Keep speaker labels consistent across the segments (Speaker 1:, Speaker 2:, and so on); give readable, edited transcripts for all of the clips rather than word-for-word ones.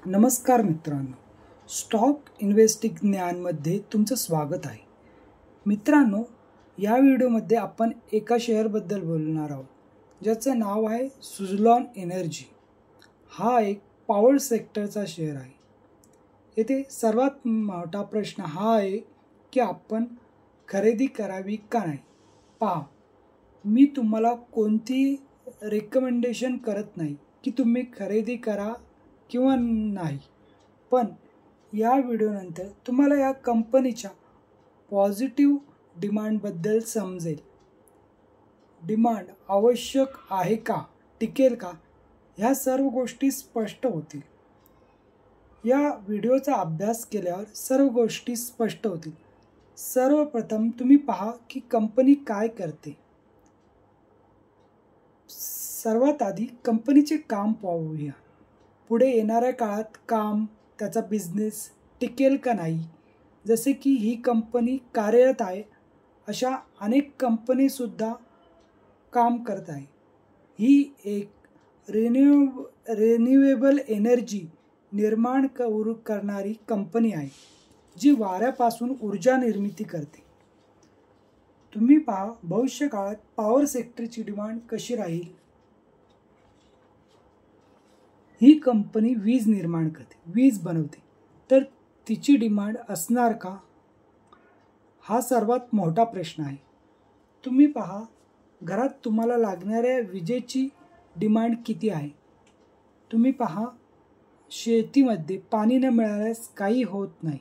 Speaker 1: नमस्कार मित्रांनो, stock investing ज्ञानमध्ये तुमचं स्वागत आहे. मित्रांनो, या व्हिडिओमध्ये आपण एका शेअरबद्दल बोलणार आहोत, ज्याचं नाव आहे सुझलॉन एनर्जी. हा एक पॉवर सेक्टरचा शेअर आहे. येथे सर्वात मोठा प्रश्न हा आहे की आपण खरेदी करावी का नाही. पहा, मी तुम्हाला कोणती रेकमेंडेशन करत नाही की तुम्ही खरेदी करा किंवा नाही, पण या व्हिडिओनंतर तुम्हाला या कंपनीच्या पॉझिटिव्ह डिमांडबद्दल समजेल. डिमांड आवश्यक आहे का, टिकेल का, ह्या सर्व गोष्टी स्पष्ट होतील. या व्हिडिओचा अभ्यास केल्यावर सर्व गोष्टी स्पष्ट होतील. सर्वप्रथम तुम्ही पहा की कंपनी काय करते. सर्वात आधी कंपनीचे काम पाहूया. पुढे येणाऱ्या काळात काम, त्याचा बिझनेस टिकेल का नाही. जसे की ही कंपनी कार्यरत आहे, अशा अनेक कंपनीसुद्धा काम करत आहे. ही एक रिन्युएबल एनर्जी निर्माण करणारी कंपनी आहे, जी वाऱ्यापासून ऊर्जा निर्मिती करते. तुम्ही पहा भविष्यकाळात पॉवर सेक्टरची डिमांड कशी राहील. ही कंपनी वीज निर्माण करते, वीज बनवते, तर तिची डिमांड असणार का, हा सर्वात मोठा प्रश्न आहे. तुम्ही पहा, घरात तुम्हाला लागणाऱ्या विजेची डिमांड किती आहे. तुम्ही पहा, शेतीमध्ये पाणी न मिळाल्यास काही होत नाही.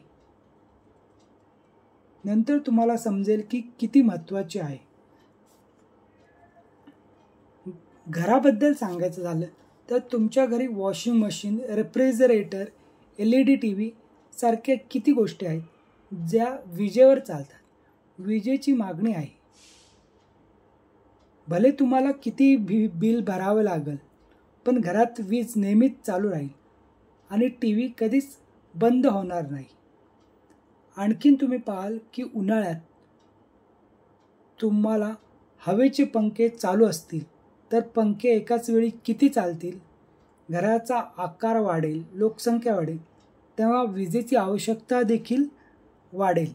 Speaker 1: नंतर तुम्हाला समजेल की किती महत्त्वाचे आहे. घराबद्दल सांगायचं झालं तर तुमच्या घरी washing machine, refrigerator, LED TV सारख्या किती गोष्टी आहेत ज्या विजेवर चालतात. विजेची मागणी आहे. भले तुम्हाला किती बिल भरावं लागेल, पण घरात वीज नेहमीच चालू राहील आणि TV कधीच बंद होणार नाही. आणखीन तुम्ही पाहाल की उन्हाळ्यात तुम्हाला हवेचे पंखे चालू असतील तर पंखे एकाच वेळी किती चालतील. घराचा आकार वाढेल, लोकसंख्या वाढेल, तेव्हा विजेची आवश्यकता देखील वाढेल.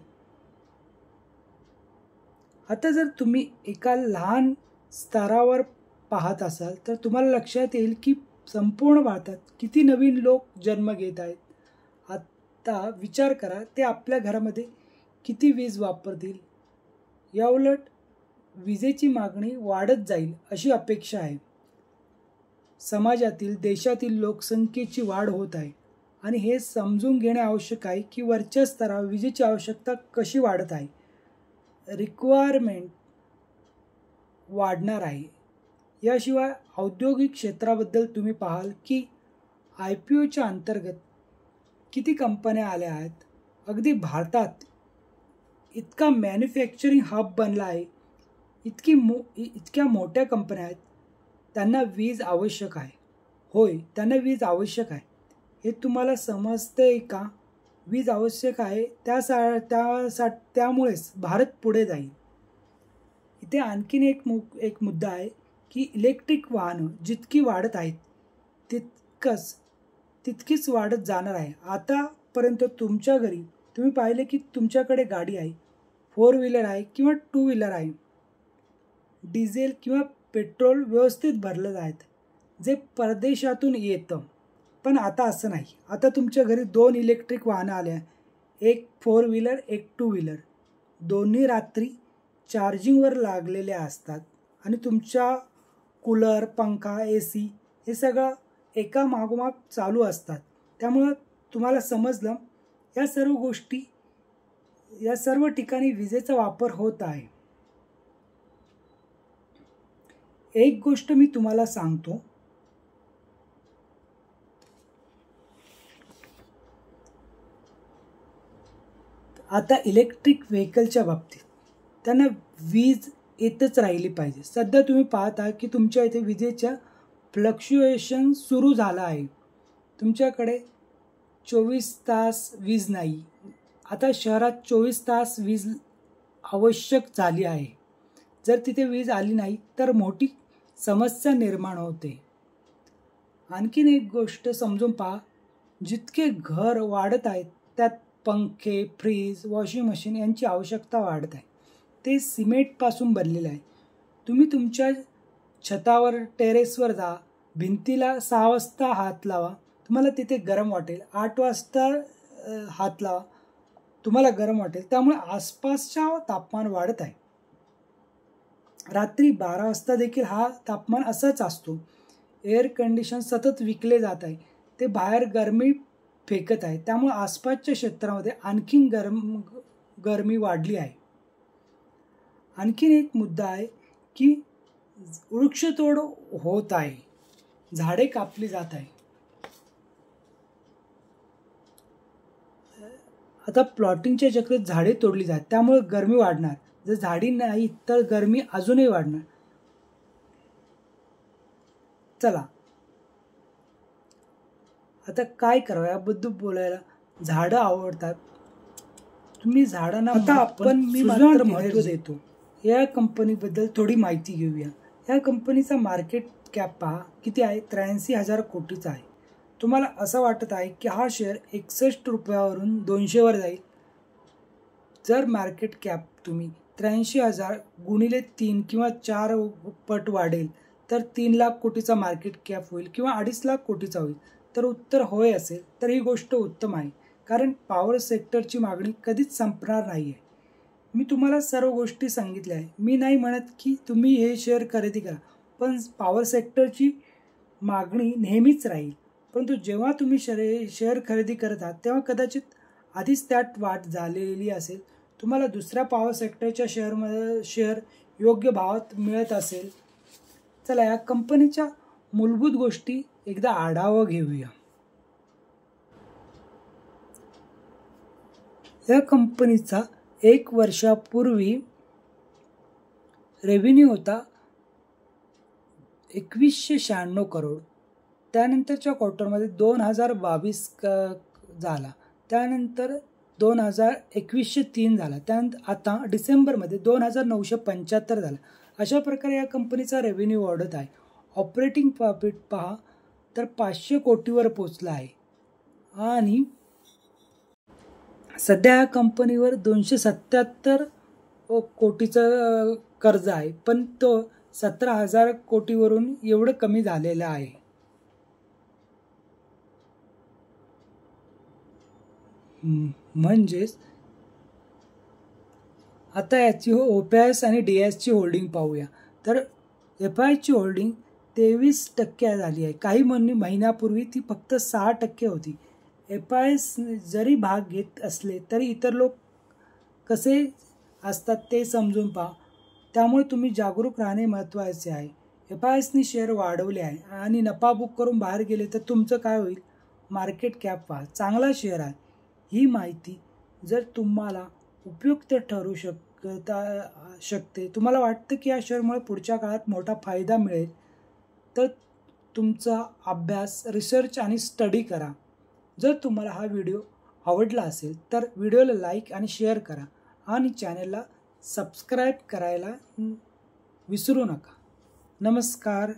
Speaker 1: आता जर तुम्ही एका लहान स्तरावर पाहत असाल तर तुम्हाला लक्षात येईल की संपूर्ण भारतात किती नवीन लोक जन्म घेत आहेत. आता विचार करा, ते आपल्या घरामध्ये किती वीज वापरतील. याउलट विजेची मागणी वाढत जाईल अशी अपेक्षा आहे. समाजातील, देशातील लोकसंख्येची वाढ होत आहे आणि हे समजून घेणे आवश्यक आहे की वरच्या स्तरावर विजेची आवश्यकता कशी वाढत आहे. रिक्वायरमेंट वाढणार आहे. याशिवाय औद्योगिक क्षेत्राबद्दल तुम्ही पाहाल की IPOच्या अंतर्गत किती कंपन्या आल्या आहेत. अगदी भारतात इतका मॅन्युफॅक्चरिंग हब बनला आहे. इतक्या मोठ्या कंपन्या आहेत. त्यांना वीज आवश्यक आहे. होय, त्यांना वीज आवश्यक आहे. हे तुम्हाला समजतंय का. वीज आवश्यक आहे, त्यामुळेच भारत पुढे जाईल. इथे आणखीन एक मुद्दा आहे की इलेक्ट्रिक वाहनं जितकी वाढत आहेत तितकीच वाढत जाणार आहे. आतापर्यंत तुमच्या घरी तुम्ही पाहिले की तुमच्याकडे गाडी आहे, 4 व्हीलर आहे किंवा 2 व्हीलर आहे. डिझेल किंवा पेट्रोल व्यवस्थित भरलं जात, जे परदेशातून येतं. पण आता असं नाही. आता तुमच्या घरी 2 इलेक्ट्रिक वाहनं आल्या, एक 4 व्हीलर, एक 2 व्हीलर. दोन्ही रात्री चार्जिंगवर लागलेल्या असतात आणि तुमच्या कूलर, पंखा, AC हे सगळं एका मागोमाग चालू असतात. त्यामुळं तुम्हाला समजलं या सर्व ठिकाणी विजेचा वापर होत आहे. एक गोष्ट मी तुम्हाला सांगतो. आता इलेक्ट्रिक व्हेकलच्या बाबतीत त्यांना वीज येतच राहिली पाहिजे. सध्या तुम्ही पाहता की तुमच्या इथे विजेच्या फ्लक्च्युएशन सुरू झाला आहे. तुमच्याकडे 24 तास वीज नाही. आता शहरात 24 तास वीज आवश्यक झाली आहे. जर तिथे वीज आली नाही तर मोठी समस्या निर्माण होते. आणखीन एक गोष्ट समजून पहा, जितके घर वाढत आहेत त्यात पंखे, फ्रीज, वॉशिंग मशीन यांची आवश्यकता वाढत आहे. ते सिमेंटपासून बनलेले आहे. तुम्ही तुमच्या छतावर, टेरेसवर जा, भिंतीला 6 वाजता हात लावा, तुम्हाला तिथे गरम वाटेल. 8 वाजता हात लावा, तुम्हाला गरम वाटेल. त्यामुळे आसपासच्या तापमान वाढत आहे. रात्री 12 वाजता देखील हा तापमान असाच असतो. एअर कंडिशन सतत विकले जात आहे. ते बाहेर गरमी फेकत आहे. त्यामुळे आसपासच्या क्षेत्रामध्ये आणखीन गरमी वाढली आहे. आणखीन एक मुद्दा आहे की वृक्षतोड होत आहे. झाडे कापली जात आहे. आता प्लॉटिंगच्या चक्रात झाडे तोडली जातात. त्यामुळे गरमी वाढणार. जर झाडी नाही तर गरमी अजूनही वाढणार. चला आता काय करावं याबद्दल बोलायला. झाडं आवडतात, तुम्ही झाडांना. आता आपण मी मात्र महत्त्व देतो. या कंपनीबद्दल थोडी माहिती घेऊया. या कंपनीचा मार्केट कॅप पहा किती आहे. 83,000 कोटीचा आहे. तुम्हाला असं वाटत आहे की हा शेअर 61 रुपयावरून 200वर जाईल. जर मार्केट कॅप तुम्ही 83,000 गुणिले 3 किंवा 4 पट वाढेल तर 3 लाख कोटीचा मार्केट कॅप होईल किंवा 2.5 लाख कोटीचा होईल. तर उत्तर होय असेल तर ही गोष्ट उत्तम आहे, कारण पॉवर सेक्टरची मागणी कधीच संपणार नाही आहे. मी तुम्हाला सर्व गोष्टी सांगितल्या आहे. मी नाही म्हणत की तुम्ही हे शेअर खरेदी करा, पण पॉवर सेक्टरची मागणी नेहमीच राहील. परंतु जेव्हा तुम्ही शेअर खरेदी करत आहात तेव्हा कदाचित आधीच त्यात वाढ झालेली असेल. तुम्हाला दुसऱ्या पॉवर सेक्टरच्या शेअर योग्य भावात मिळत असेल. चला या कंपनीच्या मूलभूत गोष्टी एकदा आढावा घेऊया. या कंपनीचा 1 वर्षापूर्वी रेव्हेन्यू होता 2196 करोड. त्यानंतरच्या क्वार्टरमध्ये 2022 झाला. त्यानंतर 2021 3 झाला. त्यानंतर आता डिसेंबरमध्ये 2975 झाला. अशा प्रकारे या कंपनीचा रेव्हेन्यू वाढत आहे. ऑपरेटिंग प्रॉफिट पहा तर 500 कोटीवर पोचला आहे. आणि सध्या या कंपनीवर 277 कोटीचं कर्ज आहे, पण तो 17,000 कोटीवरून एवढं कमी झालेलं आहे. म्हणजेच आता याची OPIS आणि DISची होल्डिंग पाहूया. तर FISची होल्डिंग 23% झाली आहे. काही महिन्यापूर्वी ती फक्त 6% होती. FIS जरी भाग घेत असले तरी इतर लोक कसे असतात ते समजून पहा. त्यामुळे तुम्ही जागरूक राहणे महत्त्वाचे आहे. FISनी शेअर वाढवले आहे आणि नफा बुक करून बाहेर गेले तर तुमचं काय होईल. मार्केट कॅप पहा, चांगला शेअर आहे. ही माहिती जर तुम्हाला उपयुक्त ठरू शकते, तुम्हाला वाटतं की या शेअरमुळे पुढच्या काळात मोठा फायदा मिळेल, तर तुमचा अभ्यास, रिसर्च आणि स्टडी करा. जर तुम्हाला हा व्हिडिओ आवडला असेल तर व्हिडिओला लाईक आणि शेअर करा आणि चॅनलला सबस्क्राईब करायला विसरू नका. नमस्कार.